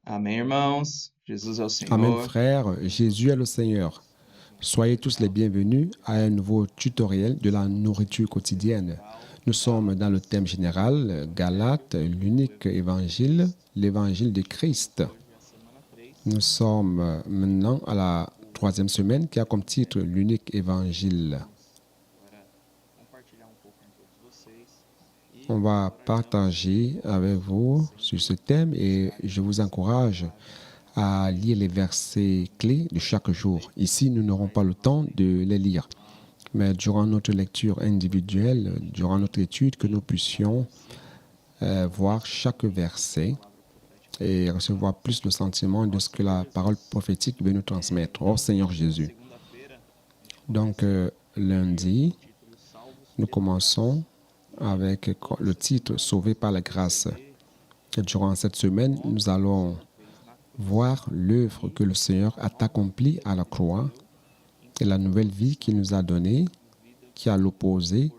Amém, irmãos. Jesus é o Amen, Senhor. frères. Jésus est le Seigneur. Soyez tous les bienvenus à un nouveau tutoriel de la nourriture quotidienne. Nous sommes dans le thème général, Galates, l'unique évangile, l'évangile de Christ. Nous sommes maintenant à la troisième semaine qui a comme titre l'unique évangile. On va partager avec vous sur ce thème et je vous encourage à lire les versets clés de chaque jour. Ici, nous n'aurons pas le temps de les lire, mais durant notre lecture individuelle, durant notre étude, que nous puissions voir chaque verset et recevoir plus le sentiment de ce que la parole prophétique veut nous transmettre. Oh Seigneur Jésus. Donc, lundi, nous commençons avec le titre « Sauvé par la grâce ». Et durant cette semaine, nous allons voir l'œuvre que le Seigneur a accomplie à la croix et la nouvelle vie qu'il nous a donnée, qui est à l'opposé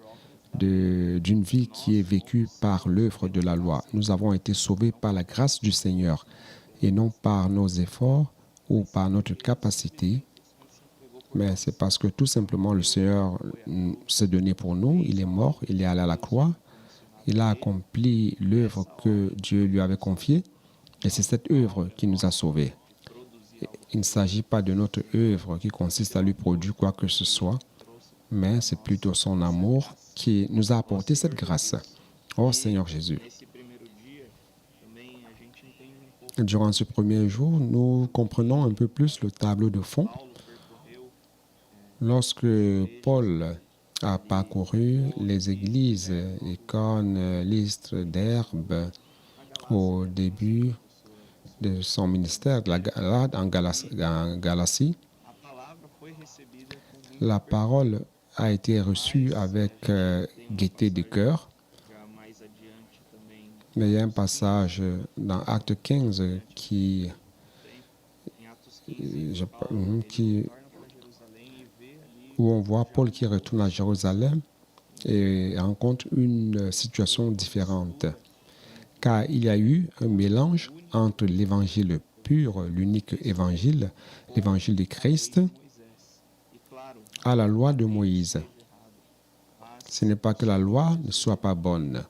d'une vie qui est vécue par l'œuvre de la loi. Nous avons été sauvés par la grâce du Seigneur et non par nos efforts ou par notre capacité, mais c'est parce que tout simplement le Seigneur s'est donné pour nous, il est mort, il est allé à la croix, il a accompli l'œuvre que Dieu lui avait confiée et c'est cette œuvre qui nous a sauvés. Il ne s'agit pas de notre œuvre qui consiste à lui produire quoi que ce soit, mais c'est plutôt son amour qui nous a apporté cette grâce. Oh Seigneur Jésus. Durant ce premier jour, nous comprenons un peu plus le tableau de fond. Lorsque Paul a parcouru les églises, Icône, Lystre, Derbe, au début de son ministère de la Galate, en Galatie, la parole a été reçue avec gaieté de cœur. Mais il y a un passage dans Acte 15 où on voit Paul qui retourne à Jérusalem et rencontre une situation différente. Car il y a eu un mélange entre l'évangile pur, l'unique évangile, l'évangile de Christ, à la loi de Moïse. Ce n'est pas que la loi ne soit pas bonne,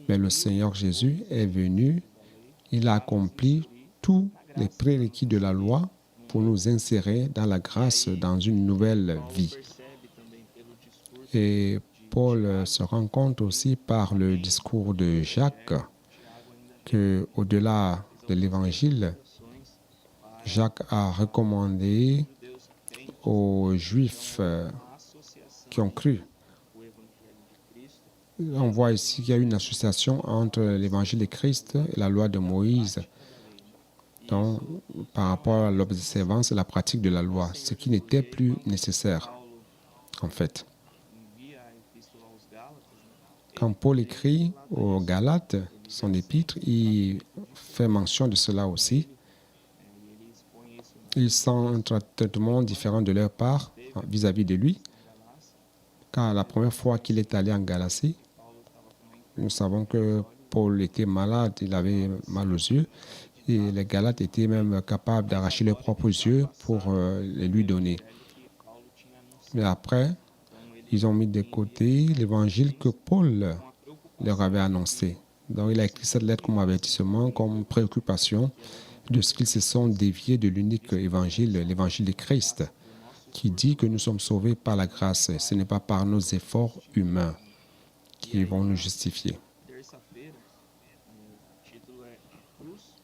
mais le Seigneur Jésus est venu, il a accompli tous les prérequis de la loi pour nous insérer dans la grâce, dans une nouvelle vie. Et Paul se rend compte aussi par le discours de Jacques qu'au-delà de l'Évangile, Jacques a recommandé aux Juifs qui ont cru. On voit ici qu'il y a une association entre l'Évangile de Christ et la loi de Moïse. Donc, par rapport à l'observance et la pratique de la loi, ce qui n'était plus nécessaire, en fait. Quand Paul écrit aux Galates, son épître, il fait mention de cela aussi. Ils sentent un traitement différent de leur part vis-à-vis de lui. Car la première fois qu'il est allé en Galatie, nous savons que Paul était malade, il avait mal aux yeux. Et les Galates étaient même capables d'arracher leurs propres yeux pour les lui donner. Mais après, ils ont mis de côté l'évangile que Paul leur avait annoncé. Donc il a écrit cette lettre comme avertissement, comme préoccupation de ce qu'ils se sont déviés de l'unique évangile, l'évangile de Christ, qui dit que nous sommes sauvés par la grâce. Ce n'est pas par nos efforts humains qui vont nous justifier.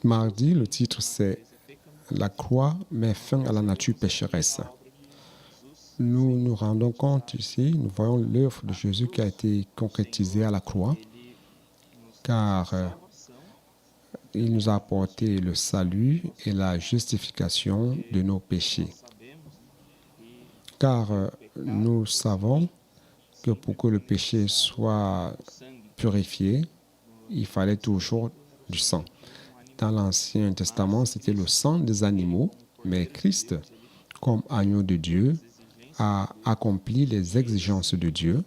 Mardi, le titre c'est « La croix met fin à la nature pécheresse ». Nous nous rendons compte ici, nous voyons l'œuvre de Jésus qui a été concrétisée à la croix, car il nous a apporté le salut et la justification de nos péchés. Car nous savons que pour que le péché soit purifié, il fallait toujours du sang. dans l'Ancien Testament, c'était le sang des animaux, mais Christ, comme agneau de Dieu, a accompli les exigences de Dieu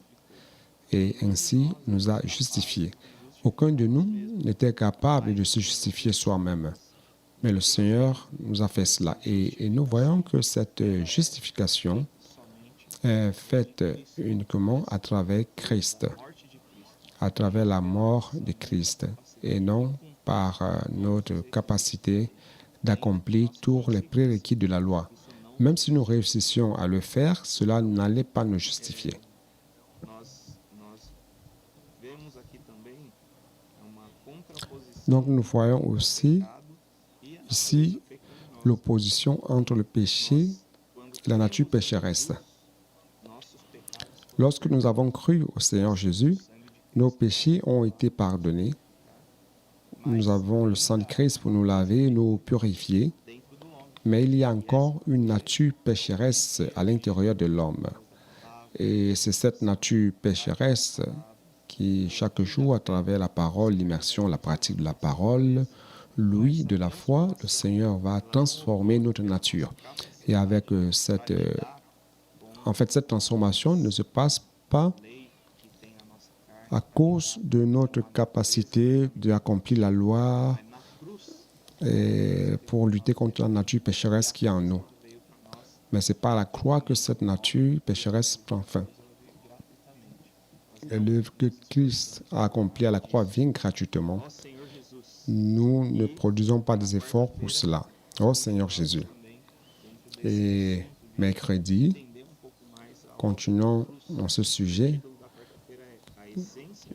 et ainsi nous a justifiés. Aucun de nous n'était capable de se justifier soi-même, mais le Seigneur nous a fait cela. Et nous voyons que cette justification est faite uniquement à travers Christ, à travers la mort de Christ, et non par notre capacité d'accomplir tous les prérequis de la loi. Même si nous réussissions à le faire, cela n'allait pas nous justifier. Donc nous voyons aussi ici l'opposition entre le péché et la nature pécheresse. Lorsque nous avons cru au Seigneur Jésus, nos péchés ont été pardonnés. Nous avons le sang de Christ pour nous laver, nous purifier. Mais il y a encore une nature pécheresse à l'intérieur de l'homme. Et c'est cette nature pécheresse qui, chaque jour, à travers la parole, l'immersion, la pratique de la parole, l'ouïe de la foi, le Seigneur va transformer notre nature. Et avec cette transformation ne se passe pas à cause de notre capacité d'accomplir la loi et pour lutter contre la nature pécheresse qui est en nous. Mais c'est par la croix que cette nature pécheresse prend fin. Et l'œuvre que Christ a accomplie à la croix vient gratuitement. Nous ne produisons pas des efforts pour cela. Oh Seigneur Jésus. Et mercredi, continuons dans ce sujet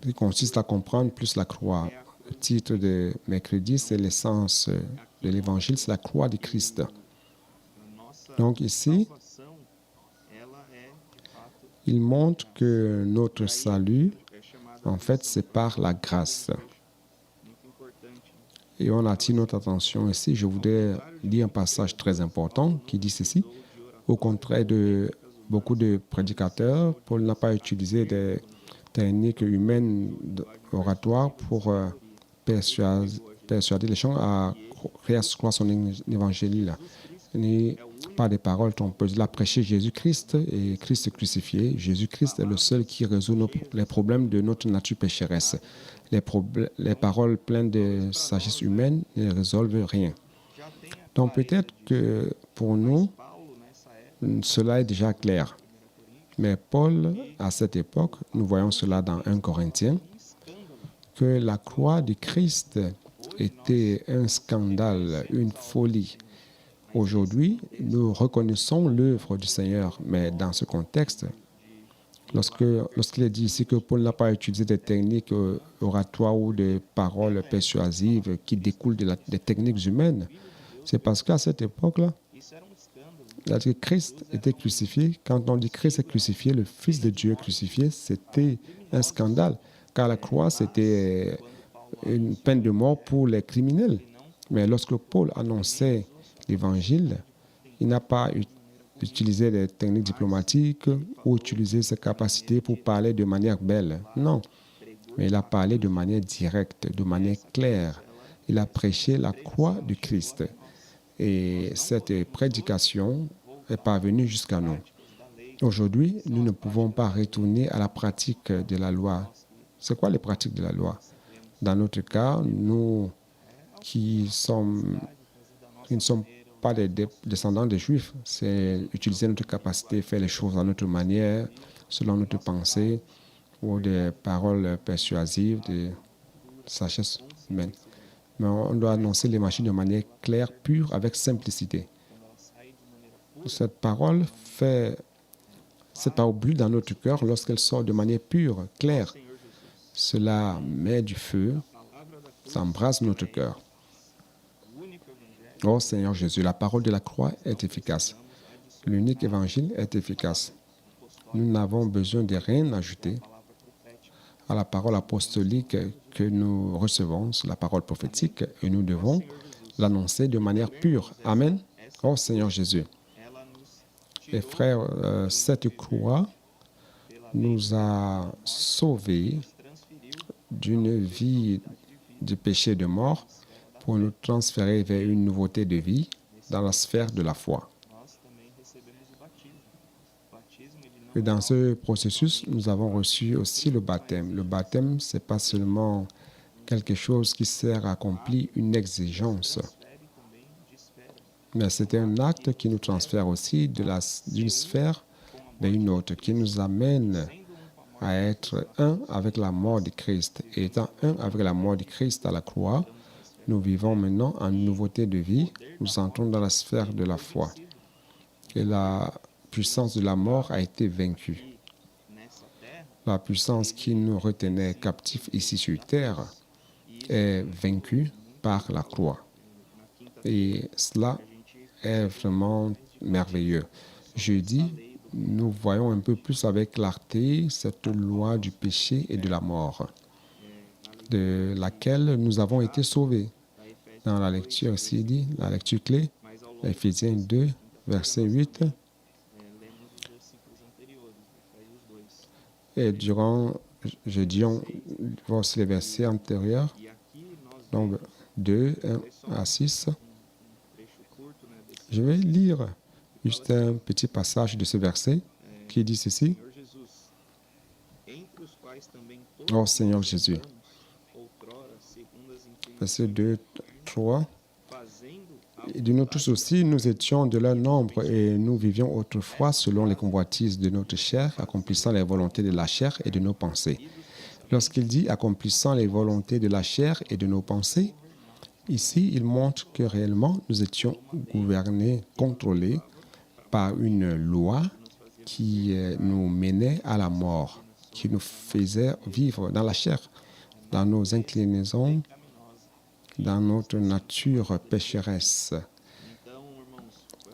qui consiste à comprendre plus la croix. Le titre de mercredi, c'est l'essence de l'Évangile, c'est la croix de Christ. Donc ici, il montre que notre salut, en fait, c'est par la grâce. Et on attire notre attention ici. Je voudrais lire un passage très important qui dit ceci. Au contraire de beaucoup de prédicateurs, Paul n'a pas utilisé des techniques humaines oratoires pour persuader les gens à croire son évangile, ni par des paroles trompeuses. Il a prêché Jésus-Christ et Christ crucifié. Jésus-Christ est le seul qui résout les problèmes de notre nature pécheresse. Les paroles pleines de sagesse humaine ne résolvent rien. Donc peut-être que pour nous, cela est déjà clair. Mais Paul, à cette époque, nous voyons cela dans 1 Corinthiens, que la croix de Christ était un scandale, une folie. Aujourd'hui, nous reconnaissons l'œuvre du Seigneur, mais dans ce contexte, lorsqu'il est dit ici que Paul n'a pas utilisé des techniques oratoires ou des paroles persuasives qui découlent des techniques humaines, c'est parce qu'à cette époque-là, Christ était crucifié. Quand on dit Christ est crucifié, le Fils de Dieu est crucifié, c'était un scandale, car la croix, c'était une peine de mort pour les criminels. Mais lorsque Paul annonçait l'Évangile, il n'a pas utilisé des techniques diplomatiques ou utilisé ses capacités pour parler de manière belle. Non, mais il a parlé de manière directe, de manière claire. Il a prêché la croix du Christ. Et cette prédication est parvenue jusqu'à nous. Aujourd'hui, nous ne pouvons pas retourner à la pratique de la loi. C'est quoi les pratiques de la loi? Dans notre cas, nous qui ne sommes pas des descendants des Juifs, c'est utiliser notre capacité, faire les choses à notre manière, selon notre pensée, ou des paroles persuasives, de sagesse humaine. Mais on doit annoncer l'évangile de manière claire, pure, avec simplicité. Cette parole brûle dans notre cœur lorsqu'elle sort de manière pure, claire. Cela met du feu, ça embrase notre cœur. Oh Seigneur Jésus, la parole de la croix est efficace. L'unique évangile est efficace. Nous n'avons besoin de rien ajouter à la parole apostolique que nous recevons, la parole prophétique, et nous devons l'annoncer de manière pure. Amen. Oh Seigneur Jésus. Et frères, cette croix nous a sauvés d'une vie de péché et de mort pour nous transférer vers une nouveauté de vie dans la sphère de la foi. Et dans ce processus, nous avons reçu aussi le baptême. Le baptême, ce n'est pas seulement quelque chose qui sert à accomplir une exigence, mais c'est un acte qui nous transfère aussi d'une sphère vers une autre, qui nous amène à être un avec la mort de Christ. Et étant un avec la mort de Christ à la croix, nous vivons maintenant en nouveauté de vie. Nous entrons dans la sphère de la foi. Et la puissance de la mort a été vaincue. La puissance qui nous retenait captifs ici sur terre est vaincue par la croix. Et cela est vraiment merveilleux. Jeudi, nous voyons un peu plus avec clarté cette loi du péché et de la mort, de laquelle nous avons été sauvés. Dans la lecture ici dit, la lecture clé, Éphésiens 2, verset 8, et durant jeudi, on voit aussi les versets antérieurs, donc 2, 1 à 6. Je vais lire juste un petit passage de ce verset qui dit ceci. Ô Seigneur Jésus. Verset 2, 3. Et de nous tous aussi, nous étions de leur nombre et nous vivions autrefois selon les convoitises de notre chair, accomplissant les volontés de la chair et de nos pensées. Lorsqu'il dit accomplissant les volontés de la chair et de nos pensées, ici, il montre que réellement, nous étions gouvernés, contrôlés par une loi qui nous menait à la mort, qui nous faisait vivre dans la chair, dans nos inclinaisons, dans notre nature pécheresse.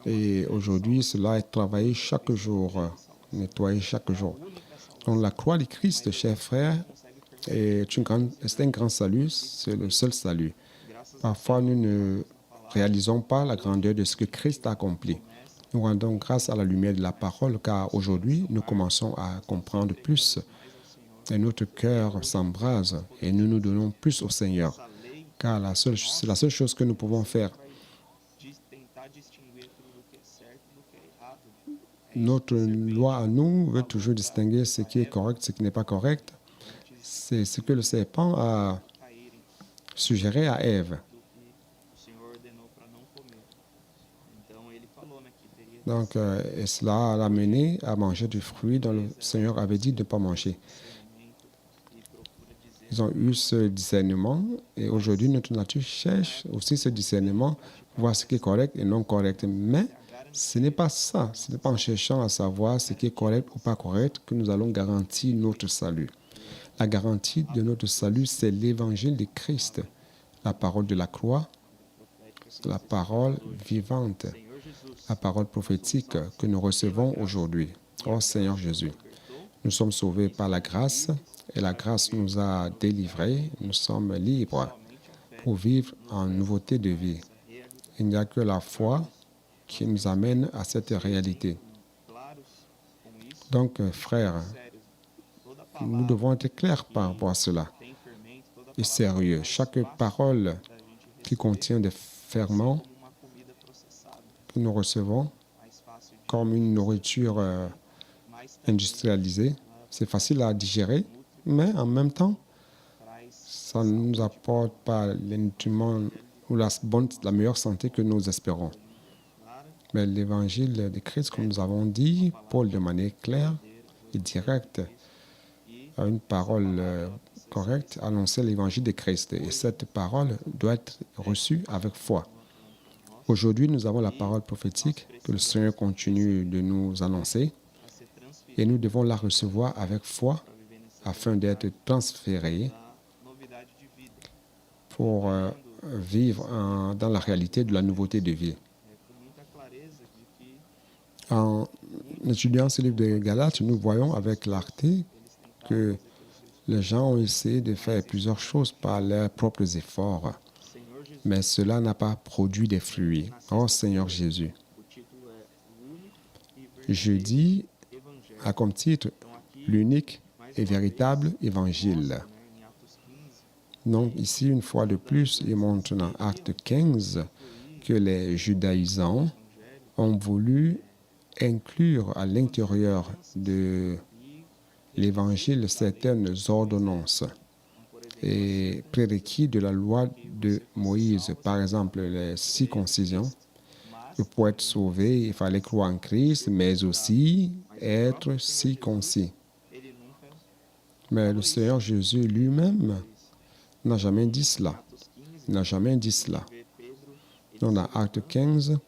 Et aujourd'hui, cela est travaillé chaque jour, nettoyé chaque jour. Donc la croix de Christ, chers frères, c'est un grand salut, c'est le seul salut. Parfois, nous ne réalisons pas la grandeur de ce que Christ a accompli. Nous rendons grâce à la lumière de la parole, car aujourd'hui, nous commençons à comprendre plus. Et notre cœur s'embrase et nous nous donnons plus au Seigneur. Car c'est la seule chose que nous pouvons faire. Notre loi à nous veut toujours distinguer ce qui est correct, ce qui n'est pas correct. C'est ce que le serpent a suggéré à Ève. Donc, et cela l'a mené à manger du fruit dont le Seigneur avait dit de ne pas manger. Ils ont eu ce discernement et aujourd'hui, notre nature cherche aussi ce discernement, voir ce qui est correct et non correct. Mais ce n'est pas ça. Ce n'est pas en cherchant à savoir ce qui est correct ou pas correct que nous allons garantir notre salut. La garantie de notre salut, c'est l'évangile de Christ, la parole de la croix, la parole vivante, la parole prophétique que nous recevons aujourd'hui. Ô Seigneur Jésus, nous sommes sauvés par la grâce et la grâce nous a délivrés. Nous sommes libres pour vivre en nouveauté de vie. Il n'y a que la foi qui nous amène à cette réalité. Donc, frères, nous devons être clairs par rapport à cela et sérieux. Chaque parole qui contient des ferments que nous recevons comme une nourriture industrialisée, c'est facile à digérer, mais en même temps, ça ne nous apporte pas les nutriments ou la meilleure santé que nous espérons. Mais l'évangile de Christ, comme nous avons dit, Paul de manière claire et directe, a une parole correcte, annoncer l'évangile de Christ. Et cette parole doit être reçue avec foi. Aujourd'hui, nous avons la parole prophétique que le Seigneur continue de nous annoncer et nous devons la recevoir avec foi afin d'être transférés pour vivre dans la réalité de la nouveauté de vie. En étudiant ce livre de Galates, nous voyons avec clarté que les gens ont essayé de faire plusieurs choses par leurs propres efforts, mais cela n'a pas produit des fruits. Oh Seigneur Jésus. Jeudi a comme titre l'unique et véritable évangile. Donc ici, une fois de plus, il montre dans Acte 15 que les judaïsants ont voulu inclure à l'intérieur de l'Évangile certaines ordonnances et prérequis de la loi de Moïse. Par exemple, les circoncisions. Pour être sauvé, il fallait croire en Christ, mais aussi être circoncis. Mais le Seigneur Jésus lui-même n'a jamais dit cela. Il n'a jamais dit cela. Donc, dans Acte 15,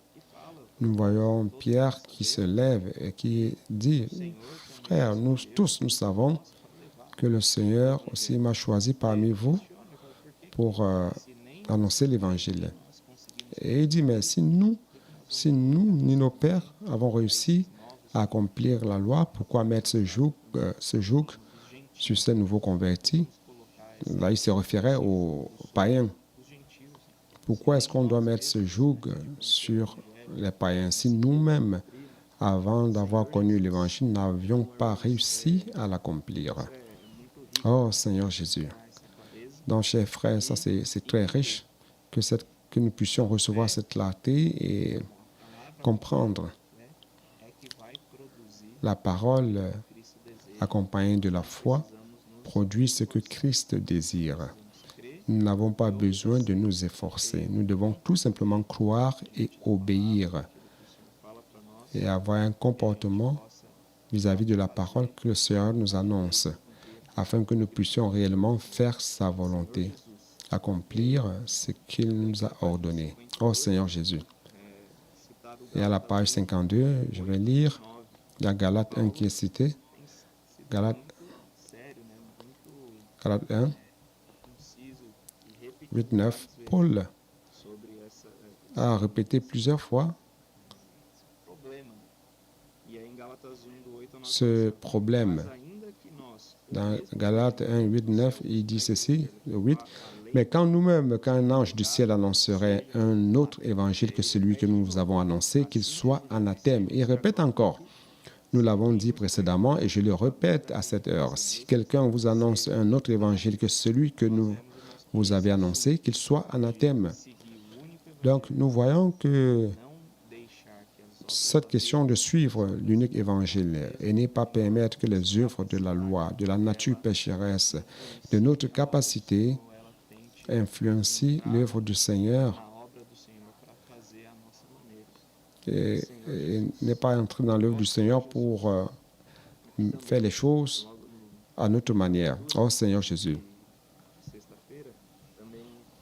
nous voyons Pierre qui se lève et qui dit, « Frères, nous tous, nous savons que le Seigneur aussi m'a choisi parmi vous pour annoncer l'Évangile. » Et il dit, « Mais si nous, ni nos pères, avons réussi à accomplir la loi, pourquoi mettre ce joug sur ces nouveaux convertis? » Là, il se référait aux païens. Pourquoi est-ce qu'on doit mettre ce joug sur les païens si nous-mêmes, avant d'avoir connu l'Évangile, n'avions pas réussi à l'accomplir? Oh Seigneur Jésus. Donc, chers frères, ça c'est très riche que nous puissions recevoir cette clarté et comprendre la parole accompagnée de la foi produit ce que Christ désire. Nous n'avons pas besoin de nous efforcer. Nous devons tout simplement croire et obéir et avoir un comportement vis-à-vis de la parole que le Seigneur nous annonce, afin que nous puissions réellement faire sa volonté, accomplir ce qu'il nous a ordonné. Oh Seigneur Jésus. Et à la page 52, je vais lire, il y a Galates 1 qui est cité. Galates 1, 8, 9. Paul a répété plusieurs fois ce problème. Dans Galates 1, 8, 9, il dit ceci, 8. Mais quand nous-mêmes, quand un ange du ciel annoncerait un autre évangile que celui que nous avons annoncé, qu'il soit anathème. Il répète encore. Nous l'avons dit précédemment et je le répète à cette heure. Si quelqu'un vous annonce un autre évangile que celui que vous avez annoncé, qu'il soit anathème. Donc, nous voyons que cette question de suivre l'unique évangile et ne pas permettre que les œuvres de la loi, de la nature pécheresse, de notre capacité influencent l'œuvre du Seigneur et n'est pas entrer dans l'œuvre du Seigneur pour faire les choses à notre manière. Oh Seigneur Jésus.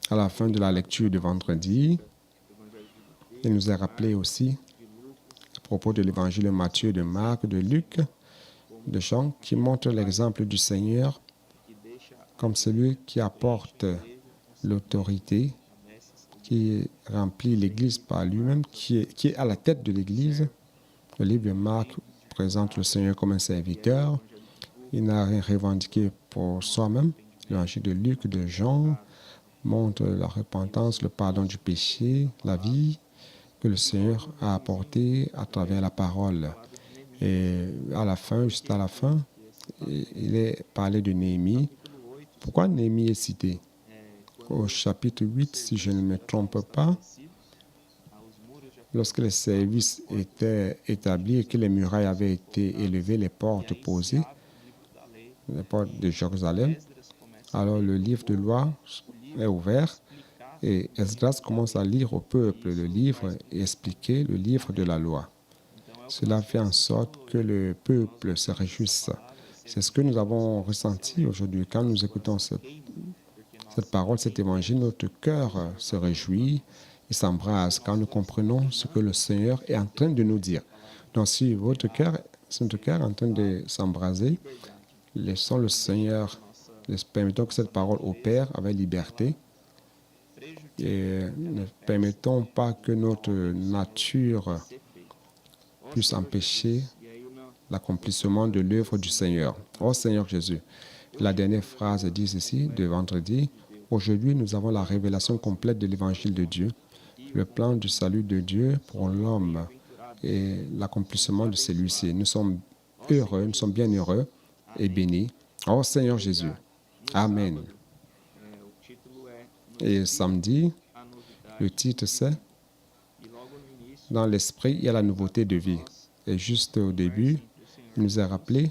À la fin de la lecture de vendredi, il nous est rappelé aussi à propos de l'évangile de Matthieu, de Marc, de Luc, de Jean, qui montre l'exemple du Seigneur comme celui qui apporte l'autorité, qui remplit l'Église par lui-même, qui est à la tête de l'Église. Le livre de Marc présente le Seigneur comme un serviteur. Il n'a rien revendiqué pour soi-même. L'évangile de Luc, de Jean, montre la repentance, le pardon du péché, la vie que le Seigneur a apporté à travers la parole. Et à la fin, juste à la fin, il est parlé de Néhémie. Pourquoi Néhémie est cité? Au chapitre 8, si je ne me trompe pas, lorsque les services étaient établis et que les murailles avaient été élevées, les portes posées, les portes de Jérusalem, alors le livre de loi est ouvert et Esdras commence à lire au peuple le livre et expliquer le livre de la loi. Cela fait en sorte que le peuple se réjouisse. C'est ce que nous avons ressenti aujourd'hui. Quand nous écoutons cette parole, cet évangile, notre cœur se réjouit et s'embrase quand nous comprenons ce que le Seigneur est en train de nous dire. Donc si votre cœur est en train de s'embraser, laissons le Seigneur, permettons que cette parole opère avec liberté et ne permettons pas que notre nature puisse empêcher l'accomplissement de l'œuvre du Seigneur. Oh Seigneur Jésus, la dernière phrase dit ceci de vendredi. Aujourd'hui, nous avons la révélation complète de l'Évangile de Dieu, le plan du salut de Dieu pour l'homme et l'accomplissement de celui-ci. Nous sommes heureux, nous sommes bien heureux et bénis. Oh Seigneur Jésus. Amen. Et samedi, le titre c'est Dans l'esprit, il y a la nouveauté de vie. Et juste au début, il nous a rappelé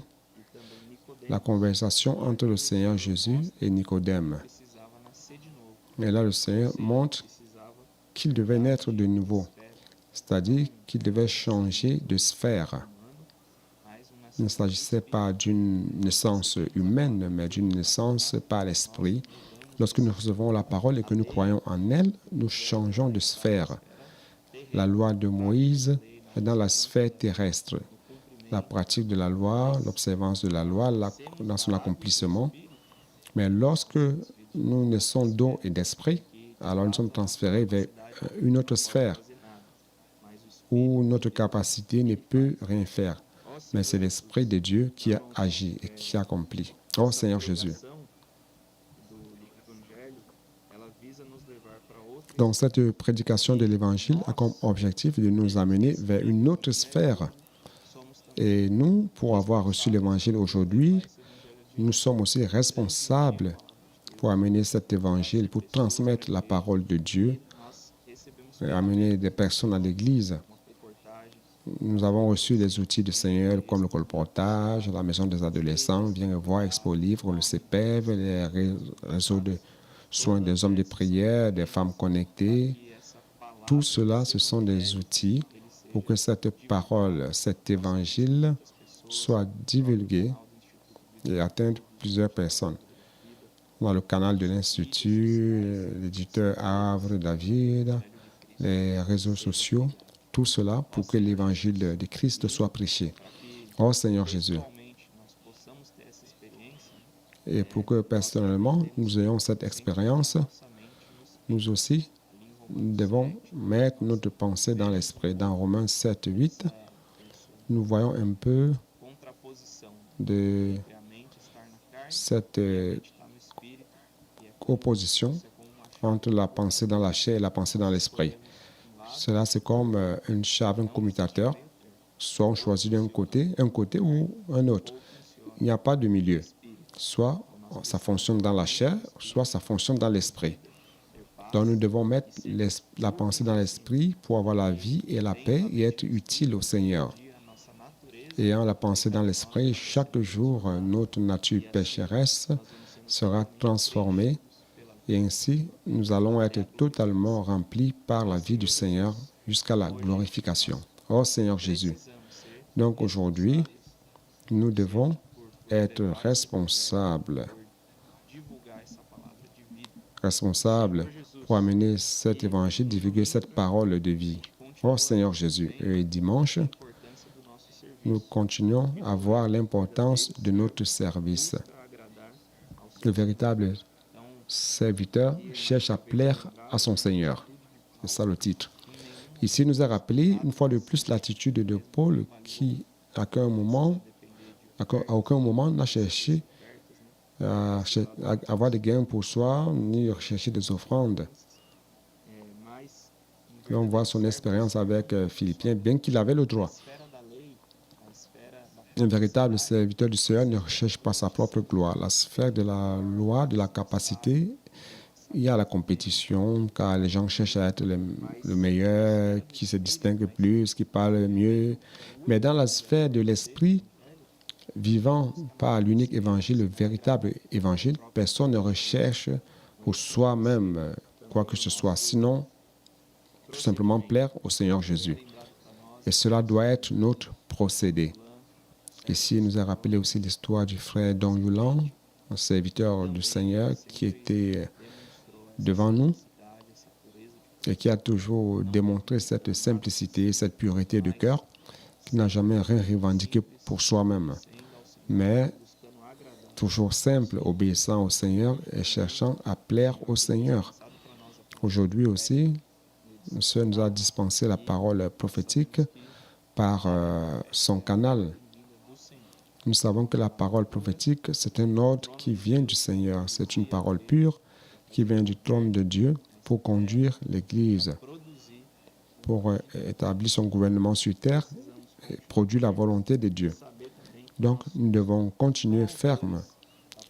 la conversation entre le Seigneur Jésus et Nicodème. Et là, le Seigneur montre qu'il devait naître de nouveau, c'est-à-dire qu'il devait changer de sphère. Il ne s'agissait pas d'une naissance humaine, mais d'une naissance par l'esprit. Lorsque nous recevons la parole et que nous croyons en elle, nous changeons de sphère. La loi de Moïse est dans la sphère terrestre. La pratique de la loi, l'observance de la loi, dans son accomplissement. Mais lorsque nous naissons d'eau et d'esprit, alors nous sommes transférés vers une autre sphère où notre capacité ne peut rien faire. Mais c'est l'Esprit de Dieu qui a agi et qui a accompli. Oh Seigneur Jésus. Donc cette prédication de l'Évangile a comme objectif de nous amener vers une autre sphère. Et nous, pour avoir reçu l'Évangile aujourd'hui, nous sommes aussi responsables pour amener cet Évangile, pour transmettre la parole de Dieu, et amener des personnes à l'Église. Nous avons reçu des outils du Seigneur comme le colportage, la maison des adolescents, Viens voir, Expo Livre, le CPEV, les réseaux de soins des hommes de prière, des femmes connectées. Tout cela, ce sont des outils pour que cette parole, cet évangile soit divulgué et atteigne plusieurs personnes. Dans le canal de l'Institut, l'éditeur Havre David, les réseaux sociaux, tout cela pour que l'évangile de Christ soit prêché. Oh Seigneur Jésus. Et pour que personnellement nous ayons cette expérience, nous aussi devons mettre notre pensée dans l'esprit. Dans Romains 7, 8, nous voyons un peu de cette opposition entre la pensée dans la chair et la pensée dans l'esprit. Cela, c'est comme une chave, un commutateur. Soit on choisit un côté ou un autre. Il n'y a pas de milieu. Soit ça fonctionne dans la chair, soit ça fonctionne dans l'esprit. Donc nous devons mettre la pensée dans l'esprit pour avoir la vie et la paix et être utile au Seigneur. Ayant la pensée dans l'esprit, chaque jour, notre nature pécheresse sera transformée et ainsi, nous allons être totalement remplis par la vie du Seigneur jusqu'à la glorification. Oh Seigneur Jésus. Donc aujourd'hui, nous devons être responsables pour amener cet évangile, divulguer cette parole de vie. Oh Seigneur Jésus. Et dimanche, nous continuons à voir l'importance de notre service. Le véritable serviteur cherche à plaire à son Seigneur. C'est ça le titre. Ici, il nous a rappelé une fois de plus l'attitude de Paul qui, à aucun moment, n'a cherché à avoir des gains pour soi, ni rechercher des offrandes. Et on voit son expérience avec Philippiens, bien qu'il avait le droit. Un véritable serviteur du Seigneur ne recherche pas sa propre gloire. La sphère de la loi, de la capacité, il y a la compétition, car les gens cherchent à être le meilleur, qui se distingue plus, qui parle mieux. Mais dans la sphère de l'esprit, vivant par l'unique évangile, le véritable évangile, personne ne recherche pour soi-même quoi que ce soit, sinon tout simplement plaire au Seigneur Jésus. Et cela doit être notre procédé. Ici, il nous a rappelé aussi l'histoire du frère Don Yulan, un serviteur du Seigneur qui était devant nous et qui a toujours démontré cette simplicité, cette pureté de cœur, qui n'a jamais rien revendiqué pour soi-même, mais toujours simple, obéissant au Seigneur et cherchant à plaire au Seigneur. Aujourd'hui aussi, le Seigneur nous a dispensé la parole prophétique par son canal. Nous savons que la parole prophétique, c'est un ordre qui vient du Seigneur. C'est une parole pure qui vient du trône de Dieu pour conduire l'Église, pour établir son gouvernement sur terre et produire la volonté de Dieu. Donc, nous devons continuer ferme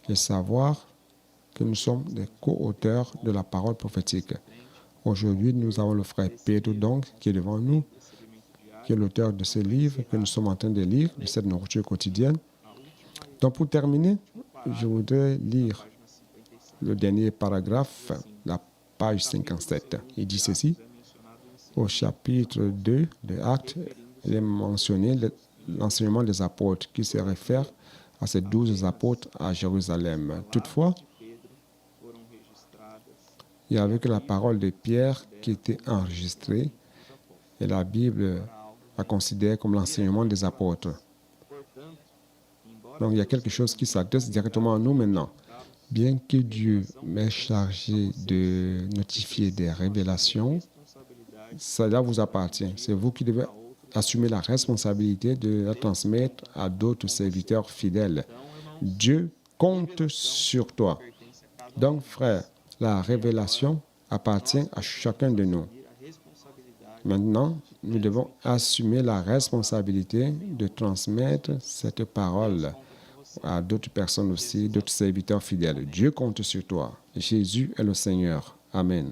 et savoir que nous sommes des co-auteurs de la parole prophétique. Aujourd'hui, nous avons le frère Pedro, donc, qui est devant nous, qui est l'auteur de ce livre que nous sommes en train de lire, de cette nourriture quotidienne. Donc, pour terminer, je voudrais lire le dernier paragraphe, la page 57. Il dit ceci. Au chapitre 2 de Actes, il est mentionné l'enseignement des apôtres qui se réfère à ces 12 apôtres à Jérusalem. Toutefois, il n'y avait que la parole de Pierre qui était enregistrée et la Bible la considère comme l'enseignement des apôtres. Donc, il y a quelque chose qui s'adresse directement à nous maintenant. Bien que Dieu m'ait chargé de notifier des révélations, cela vous appartient. C'est vous qui devez assumer la responsabilité de la transmettre à d'autres serviteurs fidèles. Dieu compte sur toi. Donc, frère, la révélation appartient à chacun de nous. Maintenant, nous devons assumer la responsabilité de transmettre cette parole à d'autres personnes aussi, d'autres serviteurs fidèles. Dieu compte sur toi. Jésus est le Seigneur. Amen.